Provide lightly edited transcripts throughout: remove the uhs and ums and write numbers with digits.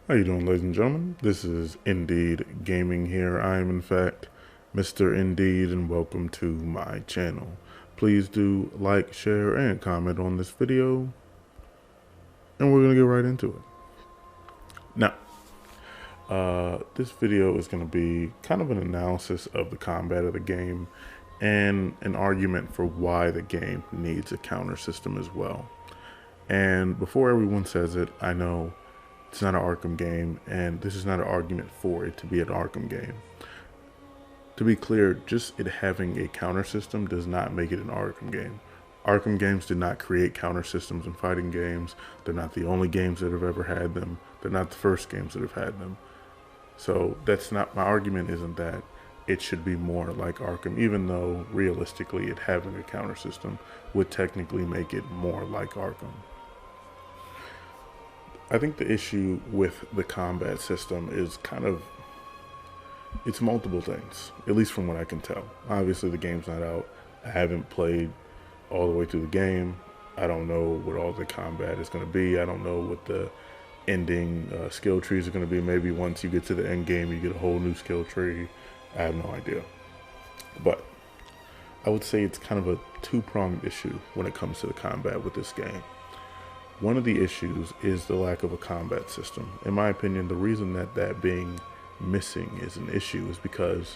How you doing, ladies and gentlemen? This is Indeed Gaming here. I am, in fact, Mr. Indeed, and welcome to my channel. Please do like, share, and comment on this video, and we're going to get right into it. Now, this video is going to be kind of an analysis of the combat of the game and an argument for why the game needs a counter system as well. And before everyone says it, I know it's not an Arkham game, and this is not an argument for it to be an Arkham game. To be clear, just it having a counter system does not make it an Arkham game. Arkham games did not create counter systems in fighting games. They're not the only games that have ever had them. They're not the first games that have had them. So that's not, my argument isn't that it should be more like Arkham, even though realistically it having a counter system would technically make it more like Arkham. I think the issue with the combat system is it's multiple things, at least from what I can tell. Obviously the game's not out. I haven't played all the way through the game. I don't know what all the combat is going to be. I don't know what the ending skill trees are going to be. Maybe once you get to the end game, you get a whole new skill tree. I have no idea. But I would say it's kind of a two-pronged issue when it comes to the combat with this game. One of the issues is the lack of a combat system. In my opinion, the reason that being missing is an issue is because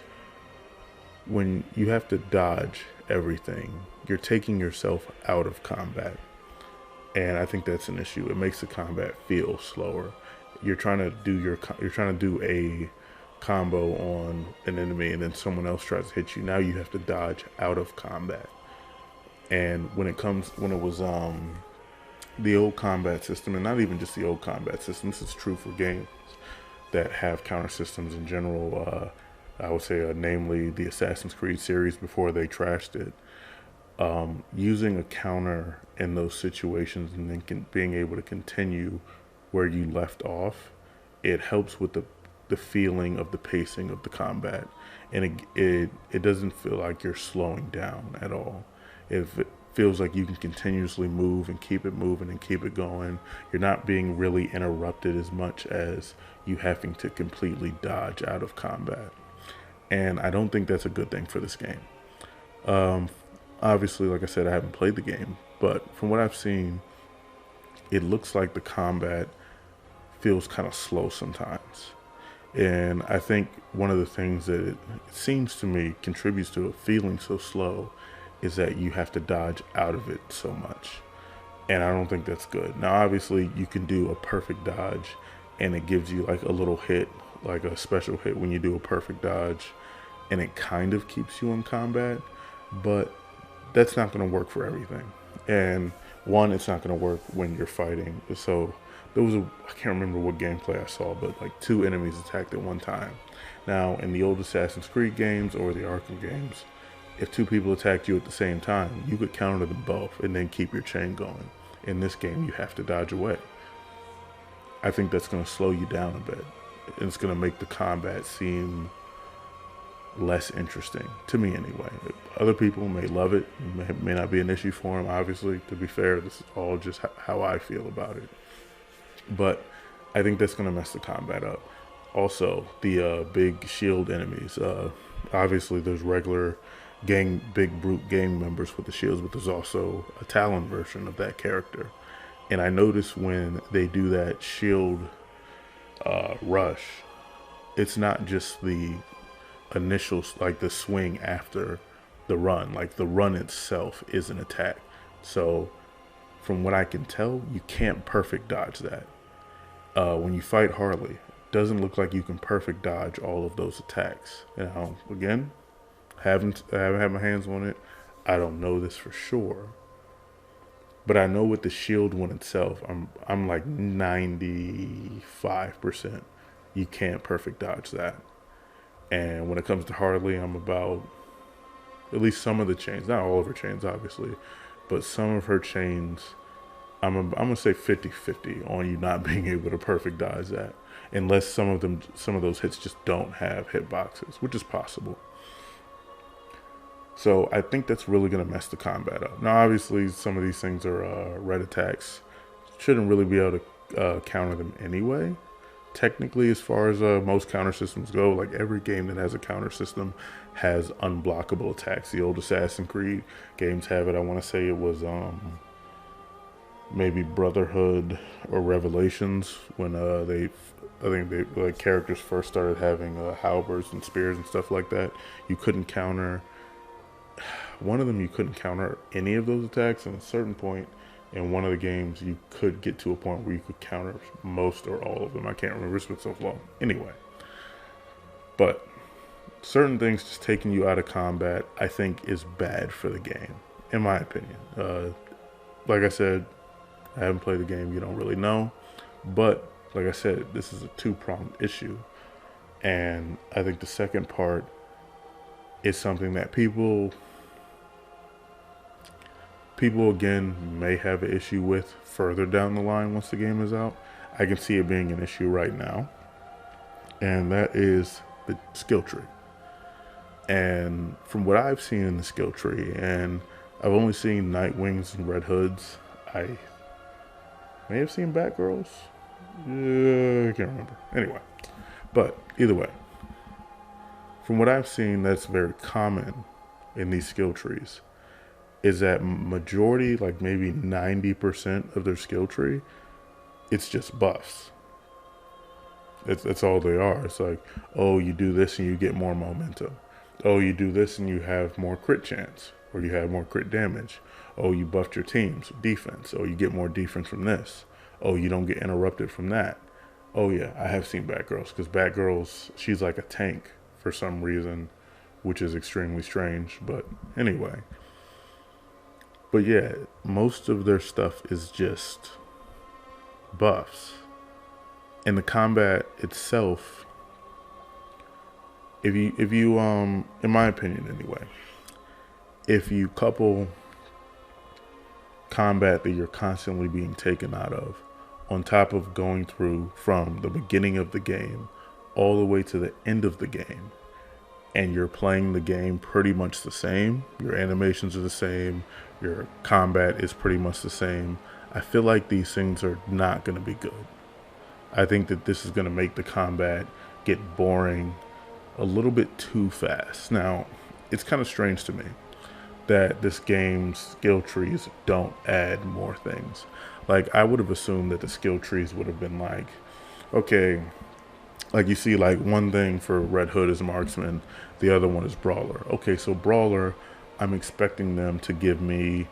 when you have to dodge everything, you're taking yourself out of combat. And I think that's an issue. It makes the combat feel slower. You're trying to do a combo on an enemy, and then someone else tries to hit you. Now you have to dodge out of combat. And when it was the old combat system, and not even just the old combat system, this is true for games that have counter systems in general. I would say, namely the Assassin's Creed series before they trashed it. Using a counter in those situations and then being able to continue where you left off, it helps with the feeling of the pacing of the combat, and it doesn't feel like you're slowing down at all. If it feels like you can continuously move and keep it moving and keep it going, you're not being really interrupted as much as you having to completely dodge out of combat. And I don't think that's a good thing for this game. Obviously, like I said, I haven't played the game, but from what I've seen, it looks like the combat feels kind of slow sometimes. And I think one of the things that it seems to me contributes to it feeling so slow is that you have to dodge out of it so much. And I don't think that's good. Now, obviously, you can do a perfect dodge, and it gives you like a little hit, like a special hit when you do a perfect dodge, and it kind of keeps you in combat, but that's not going to work for everything. And one, it's not going to work when you're fighting. So I can't remember what gameplay I saw, but like 2 enemies attacked at one time. Now, in the old Assassin's Creed games or the Arkham games, if 2 people attacked you at the same time, you could counter them both and then keep your chain going. In this game, you have to dodge away. I think that's going to slow you down a bit. It's going to make the combat seem less interesting, to me anyway. Other people may love it, may not be an issue for them, obviously. To be fair, this is all just how I feel about it. But I think that's going to mess the combat up. Also, the big shield enemies. Obviously, there's regular big brute gang members with the shields, but there's also a Talon version of that character. And I notice when they do that shield rush, it's not just the initial, like the swing after the run. Like the run itself is an attack. So from what I can tell, you can't perfect dodge that. When you fight Harley, it doesn't look like you can perfect dodge all of those attacks. Now, again, I haven't had my hands on it. I don't know this for sure. But I know with the shield one itself, I'm like 95% you can't perfect dodge that. And when it comes to Harley, I'm about, at least some of the chains, not all of her chains obviously, but some of her chains, I'm gonna say 50-50 on you not being able to perfect dodge that, unless some of those hits just don't have hitboxes, which is possible. So I think that's really going to mess the combat up. Now, obviously, some of these things are red attacks. Shouldn't really be able to counter them anyway, technically, as far as most counter systems go, like every game that has a counter system has unblockable attacks. The old Assassin's Creed games have it. I want to say it was maybe Brotherhood or Revelations when I think they like characters first started having halberds and spears and stuff like that. You couldn't counter one of them. You couldn't counter any of those attacks. And at a certain point in one of the games, you could get to a point where you could counter most or all of them. I can't remember. It's been so long. Anyway, but certain things just taking you out of combat, I think, is bad for the game, in my opinion. Like I said, I haven't played the game. You don't really know. But like I said, this is a two-pronged issue. And I think the second part is something that people again may have an issue with further down the line once the game is out. I can see it being an issue right now. And that is the skill tree. And from what I've seen in the skill tree, and I've only seen Nightwings and Red Hoods. I may have seen Batgirls. I can't remember. Anyway, but either way, from what I've seen, that's very common in these skill trees, is that majority, like maybe 90% of their skill tree, it's just buffs. That's all they are. It's like, oh, you do this and you get more momentum. Oh, you do this and you have more crit chance, or you have more crit damage. Oh, you buffed your team's defense. Oh, you get more defense from this. Oh, you don't get interrupted from that. Oh yeah, I have seen Batgirls, because Batgirls, she's like a tank for some reason, which is extremely strange. But anyway, but yeah, most of their stuff is just buffs. And the combat itself, if you in my opinion anyway, if you couple combat that you're constantly being taken out of, on top of going through from the beginning of the game all the way to the end of the game, and you're playing the game pretty much the same, your animations are the same, your combat is pretty much the same, I feel like these things are not going to be good. I think that this is going to make the combat get boring a little bit too fast. Now, it's kind of strange to me that this game's skill trees don't add more things. Like, I would have assumed that the skill trees would have been like, okay, like you see, like one thing for Red Hood is marksman, the other one is brawler. Okay, so brawler, I'm expecting them to give me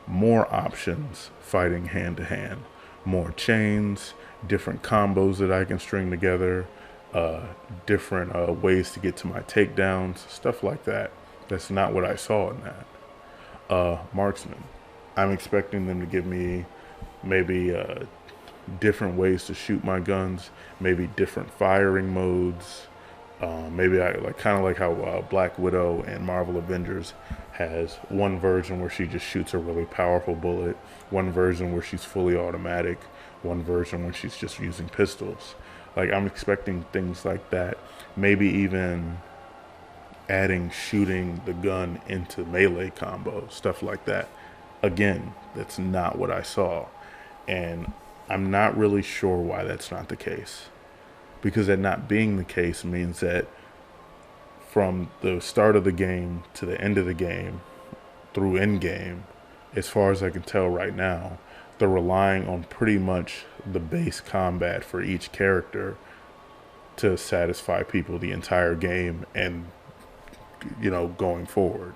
more options fighting hand to hand, more chains, different combos that I can string together, different ways to get to my takedowns, stuff like that. That's not what I saw in that. Marksman, I'm expecting them to give me maybe different ways to shoot my guns, maybe different firing modes. Maybe I like kind of like how Black Widow and Marvel Avengers has one version where she just shoots a really powerful bullet, one version where she's fully automatic, one version where she's just using pistols. Like, I'm expecting things like that. Maybe even adding shooting the gun into melee combos, stuff like that. Again, that's not what I saw. And I'm not really sure why that's not the case. Because that not being the case means that from the start of the game to the end of the game, through end game, as far as I can tell right now, they're relying on pretty much the base combat for each character to satisfy people the entire game and, you know, going forward.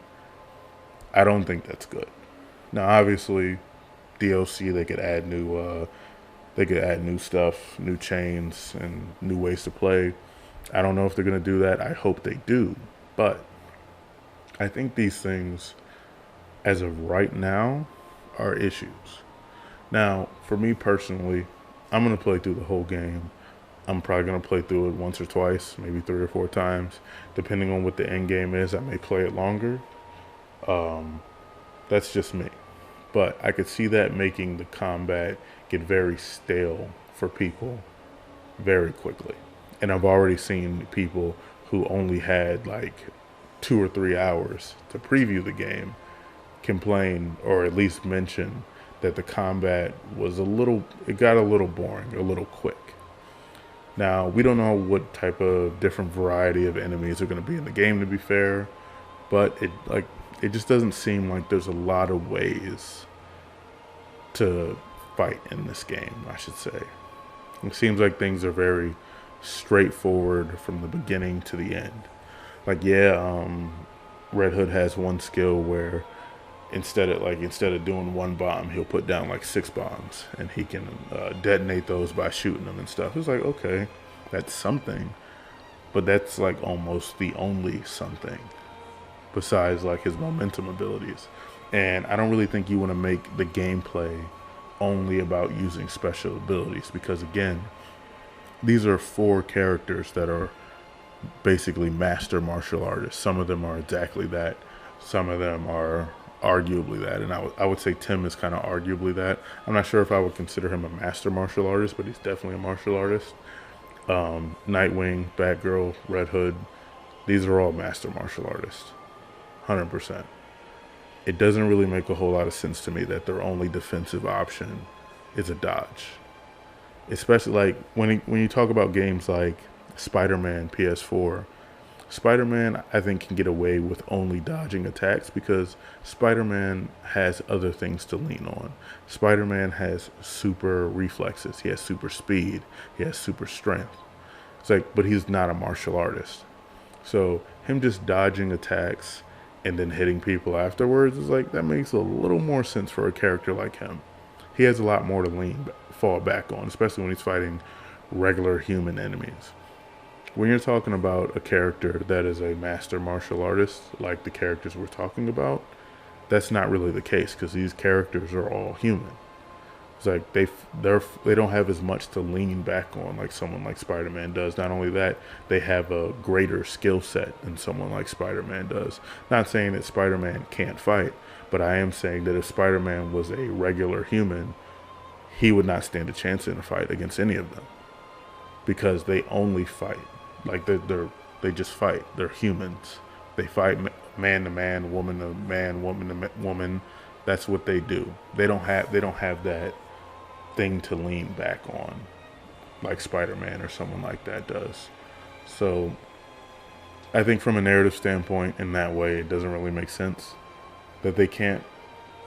I don't think that's good. Now, obviously, DLC, they could add new stuff, new chains, and new ways to play. I don't know if they're going to do that. I hope they do. But I think these things, as of right now, are issues. Now, for me personally, I'm going to play through the whole game. I'm probably going to play through it once or twice, maybe 3 or 4 times. Depending on what the end game is, I may play it longer. That's just me. But I could see that making the combat get very stale for people very quickly. And I've already seen people who only had like 2 or 3 hours to preview the game complain, or at least mention, that the combat was it got a little boring, a little quick. Now, we don't know what type of different variety of enemies are going to be in the game, to be fair, but it just doesn't seem like there's a lot of ways to fight in this game, I should say. It seems like things are very straightforward from the beginning to the end. Like, yeah, Red Hood has one skill where instead of doing one bomb, he'll put down like 6 bombs, and he can detonate those by shooting them and stuff. It's like, okay, that's something, but that's like almost the only something besides like his momentum abilities. And I don't really think you want to make the gameplay only about using special abilities, because again, these are 4 characters that are basically master martial artists. Some of them are exactly that. Some of them are arguably that. And I would say Tim is kind of arguably that. I'm not sure if I would consider him a master martial artist, but he's definitely a martial artist. Nightwing, Batgirl, Red Hood, these are all master martial artists. 100%. It doesn't really make a whole lot of sense to me that their only defensive option is a dodge. Especially like when you talk about games like Spider-Man PS4, Spider-Man I think can get away with only dodging attacks because Spider-Man has other things to lean on. Spider-Man has super reflexes, he has super speed, he has super strength. It's like, but he's not a martial artist. So him just dodging attacks and then hitting people afterwards is like, that makes a little more sense for a character like him. He has a lot more to fall back on, especially when he's fighting regular human enemies. When you're talking about a character that is a master martial artist, like the characters we're talking about, that's not really the case because these characters are all human. It's like they don't have as much to lean back on like someone like Spider-Man does. Not only that, they have a greater skill set than someone like Spider-Man does. Not saying that Spider-Man can't fight, but I am saying that if Spider-Man was a regular human, he would not stand a chance in a fight against any of them because they only fight. Like they just fight. They're humans. They fight man to man, woman to man, woman to woman. That's what they do. They don't have that thing to lean back on like Spider-Man or someone like that does. So I think from a narrative standpoint, in that way, it doesn't really make sense that they can't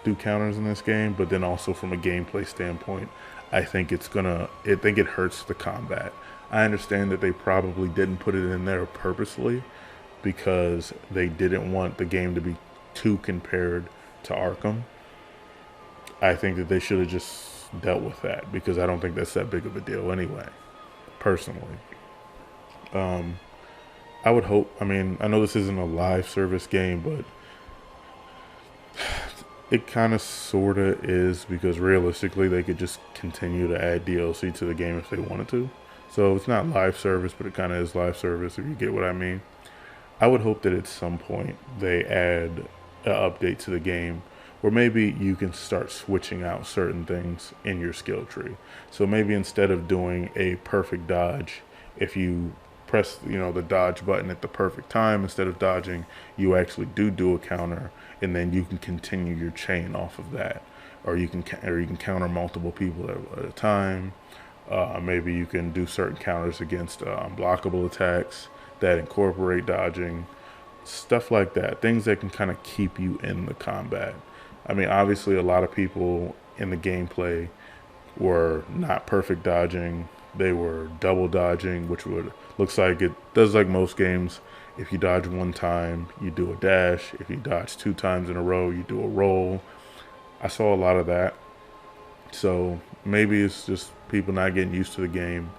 do counters in this game. But then also from a gameplay standpoint, I think it hurts the combat. I understand that they probably didn't put it in there purposely because they didn't want the game to be too compared to Arkham. I think that they should have just dealt with that because I don't think that's that big of a deal anyway, personally. I would hope, I mean, I know this isn't a live service game, but it kind of sort of is because realistically they could just continue to add DLC to the game if they wanted to. So it's not live service, but it kind of is live service, if you get what I mean. I would hope that at some point they add an update to the game where maybe you can start switching out certain things in your skill tree. So maybe instead of doing a perfect dodge, if you press the dodge button at the perfect time instead of dodging, you actually do a counter, and then you can continue your chain off of that, or you can counter multiple people at a time. Maybe you can do certain counters against unblockable attacks that incorporate dodging, stuff like that. Things that can kind of keep you in the combat. I mean, obviously, a lot of people in the gameplay were not perfect dodging. They were double dodging, which looks like it does like most games. If you dodge one time, you do a dash. If you dodge 2 times in a row, you do a roll. I saw a lot of that. So maybe it's just people not getting used to the game.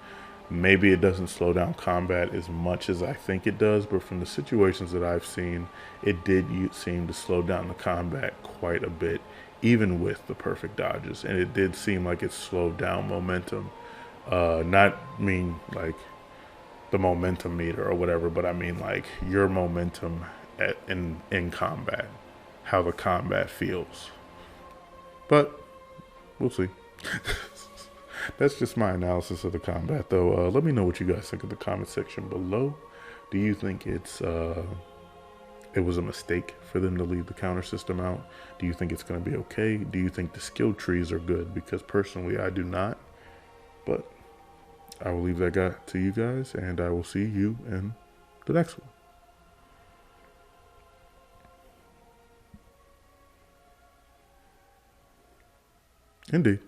Maybe it doesn't slow down combat as much as I think it does, but from the situations that I've seen, it did seem to slow down the combat quite a bit, even with the perfect dodges. And it did seem like it slowed down momentum. Not mean like the momentum meter or whatever, but I mean like your momentum in combat, how the combat feels. But we'll see. That's just my analysis of the combat, though. Let me know what you guys think in the comment section below. Do you think it was a mistake for them to leave the counter system out? Do you think it's going to be okay? Do you think the skill trees are good? Because personally, I do not. But I will leave that to you guys, and I will see you in the next one. Indeed.